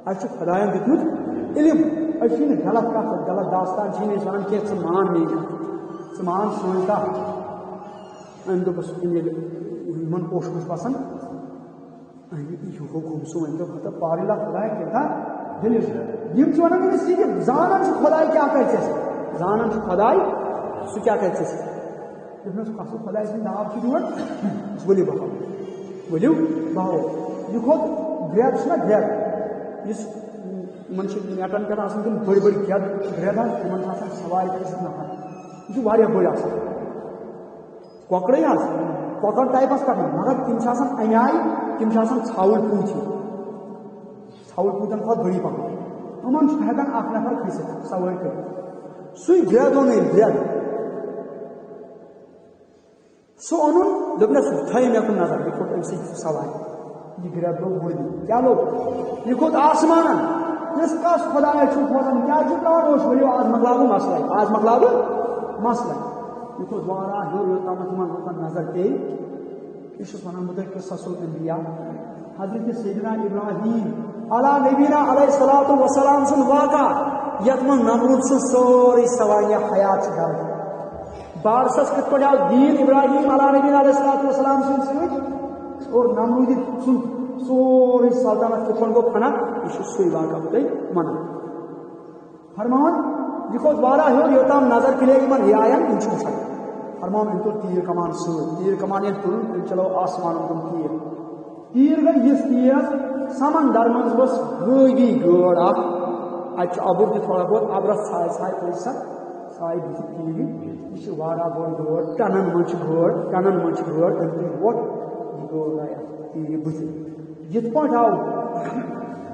اَسہِ چھُ خداین دیُتمُت علم أسۍ چھِنہٕ غلط کتھ غلط داستان چھِنہٕ أسۍ ونان کینٛہہ ژٕ مان میٲنۍ کتھ ژٕ مان سٲنۍ کتھ أمۍ دوٚپُس ییٚلہِ یِمن پوٚش اوس باسان یہِ حُکُم سون دوٚپ ہتا پارلا خداے کیٛاہ دٔلیٖل یِم چھِ ونان أمِس یہِ زانان چھُ خداے کیٛاہ کرِ ژےٚ زانان چھُ خداے سُہ کیٛاہ کرِ ژےٚ دوٚپنَس کَسُب خداے سٕنٛدۍ ناو چھُ دِوان ؤلِو بہو یہِ کھوٚت گرٛٮ۪د چھُنہ گرٛٮ۪د یُس یِمن چھِ نیٹن پٮ۪ٹھ آسان تِم بٔڑۍ بٔڑۍ گرٛٮ۪د حظ تِمن چھِ آسان سوارِ کھٔسِتھ نفر یہِ چھُ واریاہ بٔڑۍ آسان کۄکرٕے حظ کۄکر ٹایپس پٮ۪ٹھ مگر تِم چھِ آسان اَمہِ آیہِ تِم چھِ آسان ژھاوٕلۍ پوٗتۍ ژھاوٕلۍ پوٗتٮ۪ن کھۄتہٕ بٔڑی پہن یِمن چھُ ہٮ۪کان اکھ نفر کھٔسِتھ سوٲرۍ کٔرِتھ سُے گرٛٮ۪د اوٚن أمۍ گرٛٮ۪د سو اون دس تھے مے کن نظر یہ کھوت امس سوار یہ گرا لوگ بڑی کیا لوگ یہ کھوت آسمان اس کس خدا کھوتان کیا روش ورو آج مکلاو مسئلہ آج مکلاو مسئلہ یہ کھوت وارا ہیور یوتام لوکن نظر پے یہ ونان بہت قصص الانبیاء حضرت سیدنا ابراہیم علی نبینا علیہ الصلوۃ والسلام سن واقع یت من نمرود سن سوری سوانیہ حیات ڈال بارسس کت پہ آو دین ابراہیم علی نبینا علیہ الصلوۃ والسلام سن ست اور نمرود سن سوری سلطنت کت پہ گو فنا یہ سی واقع تھی منان فرمان یہ کھوت وارا ہیور یوتام نظر پلے من رعاین ان وچان فرمان ان تل تیر کمان ست تیر کمان یہ تل چلو آسمان کن تیر گئی اس تیز سمندر من بس غیبی گاڑ اخ اتھ ابر تہ تھوڑا بہت ابرس ژھاے ژھاے پہ سائے بت تیر یہ وارا بوڑ گاڑ ٹنن من گاڑ ووت یہ گاڑ آیا تیر بت یت پہ آو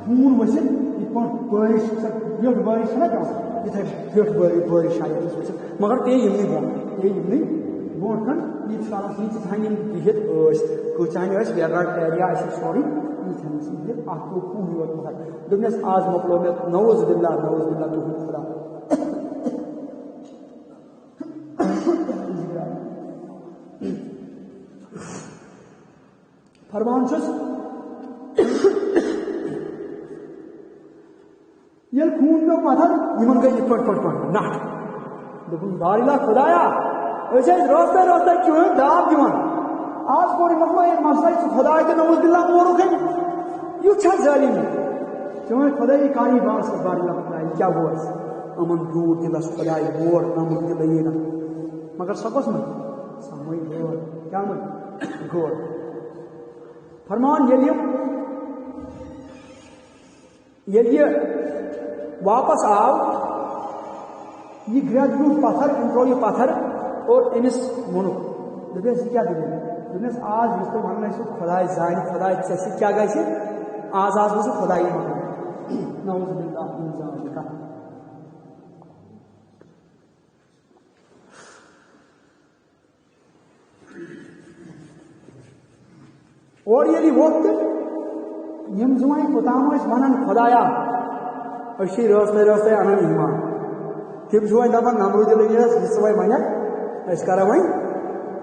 خون ورست یہ پہ بارش ویٹ بارش نا پیان اتھے ویٹ بارش آئی مگر پے یمنی برو کن یہ سالس تھان بہت کچان ویرار ایریا سوری بہت ات گو کُن یوت مگر دس آج مکلو مے نوز باللہ تہد خدا فرمان چھس یل خون پیو پتھر یمن گئی یہ پٹ نٹ دپن بارلا خدایا روزتے کیوں داب دان آج کور مکلو یہ مسئلہ خدا کے نوز باللہ مورک یھ ظالمی چون خدائی کاری باس بارلا خدا کیا گوس امن دور دلس خدائی مور نمر دل یہ مگر سکس من سمے گور کیا من گور فرمان یہ واپس آو یہ گریجو پتھر ترو یہ پتھر اور امس وونک دس کیا دلیل دس آج اس تھی ون خدا زان خدا ٹھیک کیا گھر آج بہت خدائی مگر نعوذ باللہ من ذالک اور یہ وقت یم زوائن توتام ونان خدایا اسی روستے انان ایمان تم دپان نمرود لگیس یہ وی ون کرا وی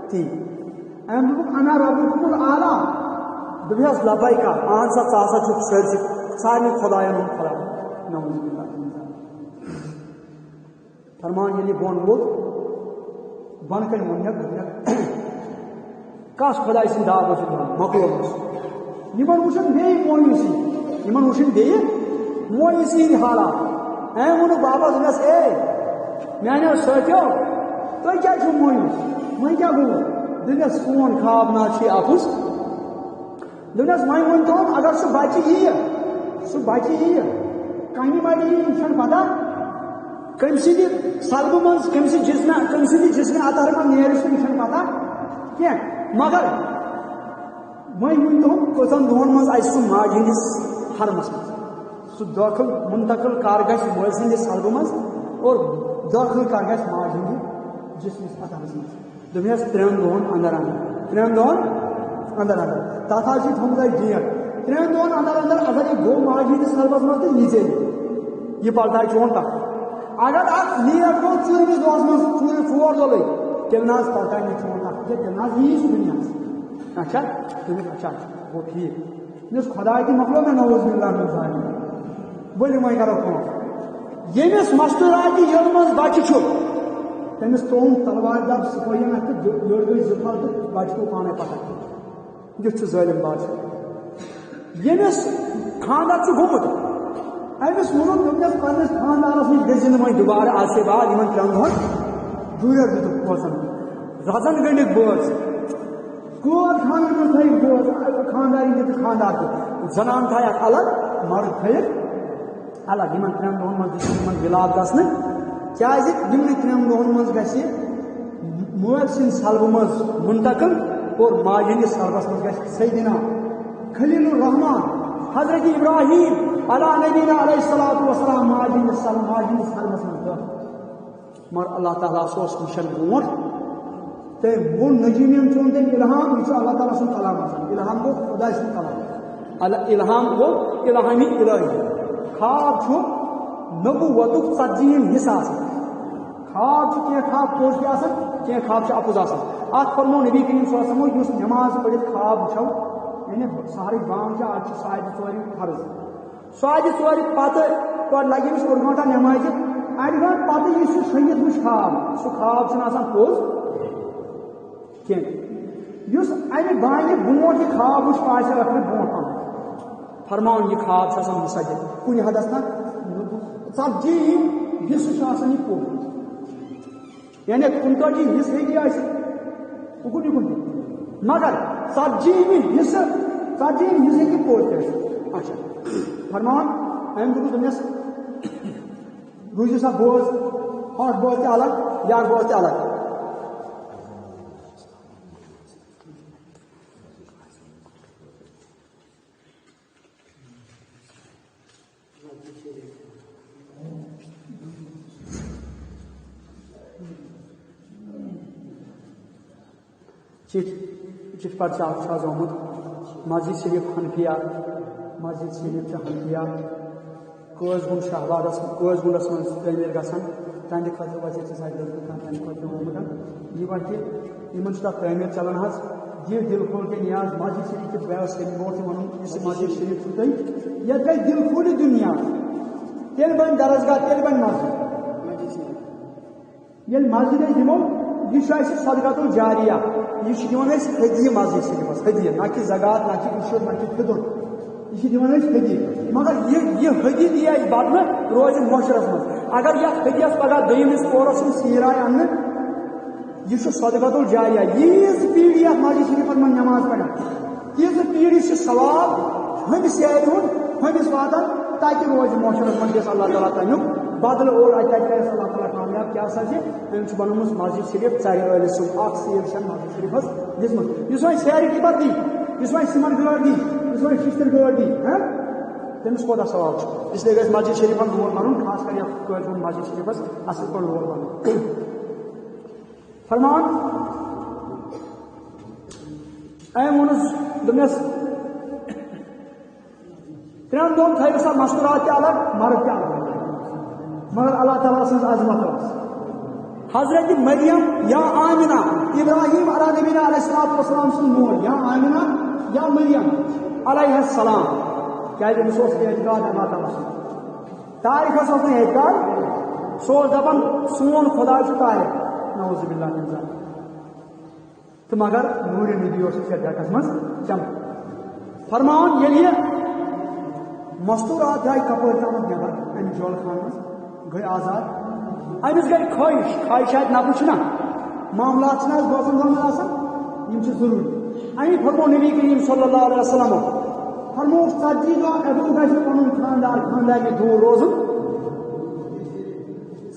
تی ام دک انا ربکم الاعلی دپس لبیکا اہن سا ژا سارسی سارے خداین ہند خدا نعوذ باللہ من ذالک فرمان یلی بون ووت بن کن ونیک کس خدا سن دعو مکلو یمن وچن بیٚیہِ مویوٗسی ہِنٛدۍ حالات أمۍ ووٚنُکھ بابا دوٚپنس اے میانیو سۭتیو تُہۍ کیٛازِ چھِو مویوٗس وۄنۍ کیٛاہ گوٚو دوٚپنس سون خواب نہ چھُ اَپُز دوٚپنس وۄنۍ ؤنۍتوم اگر سُہ بچہِ یِیہِ کَنہِ وَلہِ یِیہِ یہِ چھَنہٕ پتہ کٔمۍ سٕنٛدِ سلبہٕ منٛز کٔمۍ سٕنٛدِ جسمہِ اطہر منٛز نیرِ سُہ یہِ چھَنہٕ پتہ کینٛہہ مگر وۄنۍ ؤنۍتوم کٔژن دۄہن منٛز اَسہِ سُہ ماجہِ ہٕنٛدِس حرمس منٛز سُہ دٲخل منتقل کر گژھِ مٲلۍ سٕنٛدِس سلبہٕ منٛز اور دٲخل کر گژھِ ماجہِ ہٕنٛدِ جسمس اطہرس منٛز دوٚپنس 3 دۄہن انٛدر انٛدر تتھ حظ چھِ تھوٚمُت اَسہِ ڈیٹ 3 دۄہن انٛدر اگر یہِ گوٚو ماجہِ ہٕنٛدِس سلبس منٛز تہٕ یہِ ژیٚلہِ یہِ پلٹاے چون تتھ اگر اتھ لیٹ گوٚو 4مِس دۄہس منٛز 4 دۄہ لٔگۍ تیٚلہِ نہ حظ پلٹاے نہٕ چون تتھ کینٛہہ تیٚلہِ نہ حظ یی سُہ دُنیاہس اچھا دوٚپُس اچھا گوٚو ٹھیٖک دوٚپُس خۄداے تہِ مۄکلو مےٚ نعوذ باللہ من ذالک ؤلِو وۄنۍ کرو کٲم ییٚمِس مستوٗراتہِ یٔڑ منٛز بچہِ چھُ تٔمِس ترٛووُن تلوارِ دب سِپٲہِین اَتھِ تہٕ یٔڑ گٔے 2 پھل تہٕ بچہِ گوٚو پانے پتہ یُتھ چھُ ظٲلِم بادشاہ ییٚمِس خاندر چھُ گوٚمُت أمِس ووٚنُن دوٚپنس پننِس خاندارس نِش گٔژھِو نہٕ وۄنۍ دُبارٕ آز کے بعد یِمن 3 دۄہن دوٗریر دِتُکھ پونٛسن رزن گٔنڈِکھ بٲژ کور خانن منٛز تھٲیِکھ بٲژ خاندارِنۍ تہِ تہٕ خاندار تہِ زنان تھایکھ الگ مرد تھٲیکھ الگ یِمن 3 دۄہن منٛز دِژ یِمن بِلاد گژھنہٕ کیٛازِ یِمنٕے 3 دۄہن منٛز گژھِ مٲلۍ سٕنٛدِ سلبہٕ منٛز منتقل اور ماجہِ ہٕنٛدِس سلبس منٛز گژھِ سیدنا خلیل الرحمان حضرت ابراہیم علی نبینا علیہ الصلوۃ والسلام ماجہِ ہٕنٛدِس سلبس منٛز دٲخل مگر اللہ تعالیٰ اوس وٕچھان برونٛٹھ وہ نجیم چون تم الہام یہ اللہ تعالیٰ سن کلام الہام گو خدا سن کلام الہام گو الہامی الہی خواب نبوتک 40 حصہ خواب کی خواب پوز کی خواب اپز ات فرمو نبی کریم صلی اللہ علیہ وسلم اس نماز پڑھت خواب وچھو یعنی سہرک بانگ آج ساڑھے 4 فرض ساڑھے 4 پتہ لگے اس 1 گھنٹہ نماز 1 گھنٹہ پتہ یہ شہید وچ خواب سہ خواب پوز کی امہ بانہ برو یہ خواب وچ آسہ رکھنے برو فرمان یہ خواب مسجد کن حدس تک 40 حصہ یہ پوز یعنی 39 حصہ اکن مگر 40 حصہ کی پوز اچھا فرمان ام دس روزو سا بوز ہاٹ بوز تہ الگ یار بوز تہ الگ چٹ پرچہ آمت مسجد شریف حنفیہ مسجد شریف حنفیہ قٲض گُنٛڈ شہبادس قٲض گُنٛڈس منٛز تعمیٖر گژھان تہنٛدِ خٲطرٕ وَزِ سایڈ تہنٛدِ خٲطرٕ آمُت یہِ وَتہِ یِمن چھُ تَتھ تعمیٖر چلان حظ یہِ دِل کھول کے نیاز مسجد شریف کِس بیس کٔرِتھ برونٛٹھ تہِ وَنُن یُس مسجد شریف چھُو تۄہہِ یَتھ گژھِ دِل کھوٗلہِ دیُن نیاز تیٚلہِ بَنہِ درسگاہ تیٚلہِ بَنہِ مسجد ییٚلہِ مسجد أسۍ دِمو یہ صدقۃ الجاریہ یہ ہدیہ مسجد شریفس ہدیہ نہ کہ زکات نہ کہ عشر نہ کہ فطر یہ ہدیہ مگر یہ ہدیہ دیا بدل روز معاشرس مز اگر یہ ہدیس پگہ دمس پورس سیرائے ان یہ صدقۃ الجاریہ ییز پیڑھی ات مسجد شریفس من نماز پڑھان تیز پیڑھی سے ثواب ہمس سیرِ ہند ہمس واتان تاکہ روز معاشرس من گھس اللہ تعالیٰ تمیک بدل اور اللہ تعالیٰ کامیاب کیا بنوس مسجد شریف ژرِ عٲلہِ سُنٛد اکھ سیر مسجد شریفس دِژمٕژ یُس وۄنۍ سیرِ ٹِپر دی یُس وۄنۍ سیمنٹ گٲڑ دی یُس وۄنۍ شیشتٕر گٲڑ دی تٔمِس کوتاہ ثواب چھُ اسلیے گژھِ مسجد شریفن رول بنُن خاص کر یتھ کٲشُر مسجد شریفس اصل پٲٹھۍ رول بنُن فرمان أمۍ ووٚنُس دوٚپنس 3 دۄہن تھٲیو سا مستورات تہِ الگ مرد تہِ الگ مگر اللہ تعالیٰ سن عظمت حضرت مریم یا آمنہ ابراہیم علیہ نبینا علیہ السلام سن مول یا آمنہ یا مریم علیہ السلام کیا تمس اعتقاد اللہ تعالیٰ سن تاریخس اعتقاد سو دپان سون خدا تاریخ نعوذ باللہ من ذلک تو مگر نور نبی ڈیٹس مز چم فرمان ییٚلہِ مستورات جائے کپر تام نبر امہ جول خان مز گئی آزاد امس گئی خواہشات نفس نا معاملات بوزن دون ضروری امی فرمو نبی کریم صلی اللہ علیہ وسلم فرمو 40 دہ ابو گھر پن خاندار خاندار دور روزن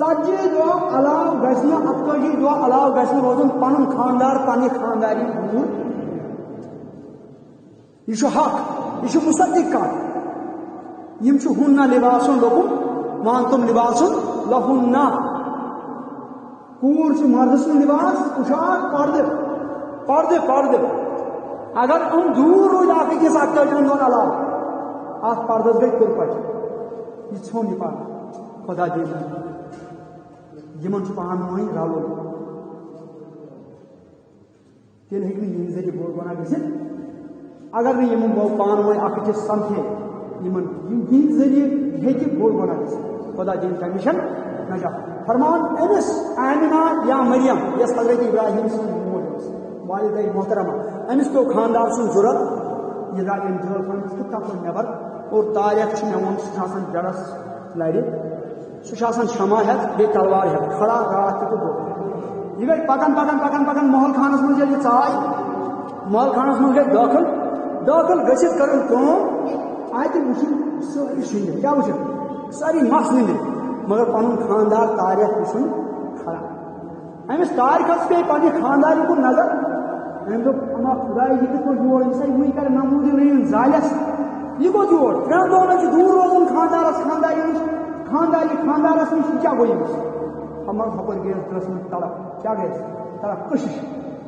40 دہ علاوہ گھس 48 دہ علاوہ گھس روزن پن خاندار پنہ خانداری دور یہ حق یہ مصدق کت یم ہن لباس لکم وانتم لباس لہن کور مرد سن لباس پوشاک پردے اگر ہم دور روز اکھ أکِس 48 دۄہن علاوہ ات پردس گئی تُرپٹ یہ ژھون یہ پتہ خدا دین یمن پان ؤنۍ رلُن تیٚلہِ ہیٚکہِ نہٕ یِہنٛدِ ذٔریعہٕ بوٚڑ گۄناہ گٔژھِتھ اگر نہٕ یِمن پان ؤنۍ اکھ أکِس سمکھے یمن یِہنٛدِ ذٔریعہٕ ہیٚکہِ بوٚڑ گۄناہ گٔژھِتھ خدا دین تمہِ نِش نجات فرمان أمس آمنہ یا مریم یس حضرت ابراہیم سن مول والدہ محترمہ أمس پیو خاندار سن ضرورت یہ درٛاے أمۍ جٲل خانس تہٕ تپٲرۍ نٮ۪بر اور تاریخ چھُ مےٚ ووٚن سُہ چھُ آسان جڑس لرِ سُہ چھُ آسان شمع ہٮ۪تھ بیٚیہِ تلوار ہٮ۪تھ کھڑا رات تہِ تہٕ دۄہ یہ گئی پکان محل خانس منٛز ییٚلہِ یہِ ژاے محل خانس منٛز گئی دٲخل گٔژھِتھ کٔرٕن کٲم اتہِ وٕچھِن سٲری شٔنگِتھ کیٛاہ وٕچھِن سٲری مس نِنٛدِتھ مگر پنُن خاندار تاریخ وٕچھُن کھڑا أمِس تاریخس پے پننہِ خاندارِ کُن نظر أمۍ دوٚپ اما خداے یہِ کِتھ پٲٹھۍ یور یہِ سا وٕنۍ کرِ نموٗدی رٔیُن زالٮ۪س یہِ گوٚو یور 3 دۄہن چھُ دوٗر روزُن خاندارس خاندارِ نِش خاندارس نِش یہِ کیٛاہ گوٚو ییٚمِس ہمر ہپٲرۍ گٔیَس دِلس منٛز تڑپ کیٛاہ گٔیَس تڑپ کٔشِش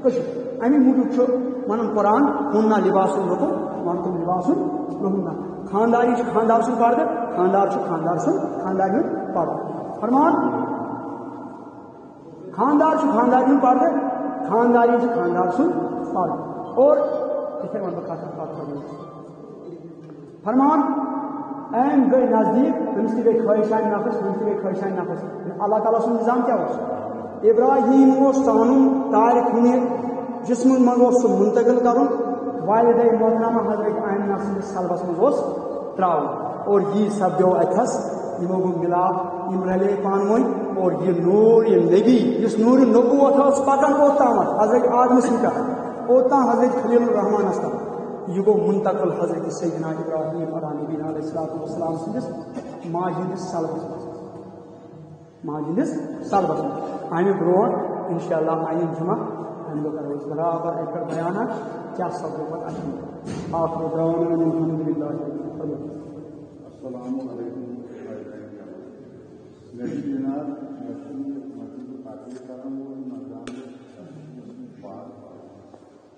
امی موجود ون قرآن ہن لباس لکم ون تم لباس لہن خانداری خاندار سن پردہ خاندار خاندار سن خاندار پردہ فرمان خاندار خاندار پردہ خانداری خاندار سن پردہ اور اتنے ون بہت فرمان این گئی نزدیک تمس تہ گئی خواہشان نفس تمس تہ گئی خواہشان نفس اللہ تعالیٰ سن نظام کیا ابراہیم سانن تارک جسم من سہ منتقل کرن والدہ محترمہ حضرت آمنہ سندس سلبس من تراؤن اور یہ سپدو اتھس یمو گو ملاپ یم رلے پان ون اور یہ نور یہ نبی اس نور نبوت پکان اوتام حضرت آدم سن پہ اوتام حضرت خلیل الرحمان تک یہ گو منتقل حضرت سیدنا ابراہیم علیہ نبینا علیہ الصلوۃ والسلام سندس ماجہ ہندس سلبس ماجہ ہندس سلبس امہ برو انشاءاللہ آئین جمعہ ہم لوگ کرو برابر ایک بیانہ کیا سب پر اچھی آخر دعوانا الحمدللہ السلام علیکم جناب مسجد پاکستان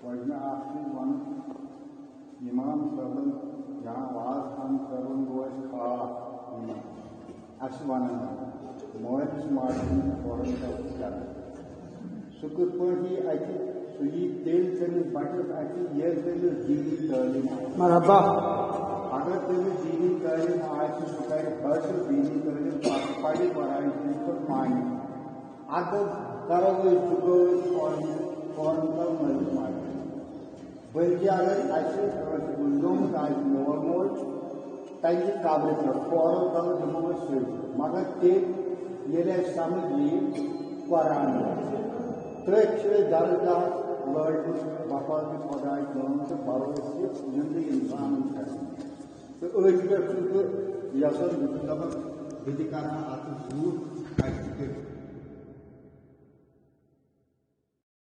وجہ ون امام صاحب جہاں واز خان کرن گوش خاص اس ون موہس ماجن فورن کر سہ کت پہ اتہ سہ تیل تمس بچس اتہ یل تمس دینی تعلیم مرحبا اگر تمس دینی تعلیم آسہ سہ کر حاصل دینی تعلیم پڑھ پڑھائی پہ مانہ اگر کرو فورن کر مٲلِس ماجہِ بلکہ اگر اہس گزرومت مول موج تمہ قبر پہ فورن کر دمو سۭتۍ مگر تیٚلہِ ییٚلہِ اَسہِ سمجھ یی قرآن تٔتھۍ درجات لٲجمٕژ وفاظِ خۄداے کٲم تہٕ بروسہٕ زندٕ انسان کھسان تہٕ أتھۍ پٮ۪ٹھ چھُس بہٕ یژھان بہٕ چھُس دپان بہٕ تہِ کرٕ ہا اتھ زیوٗٹھ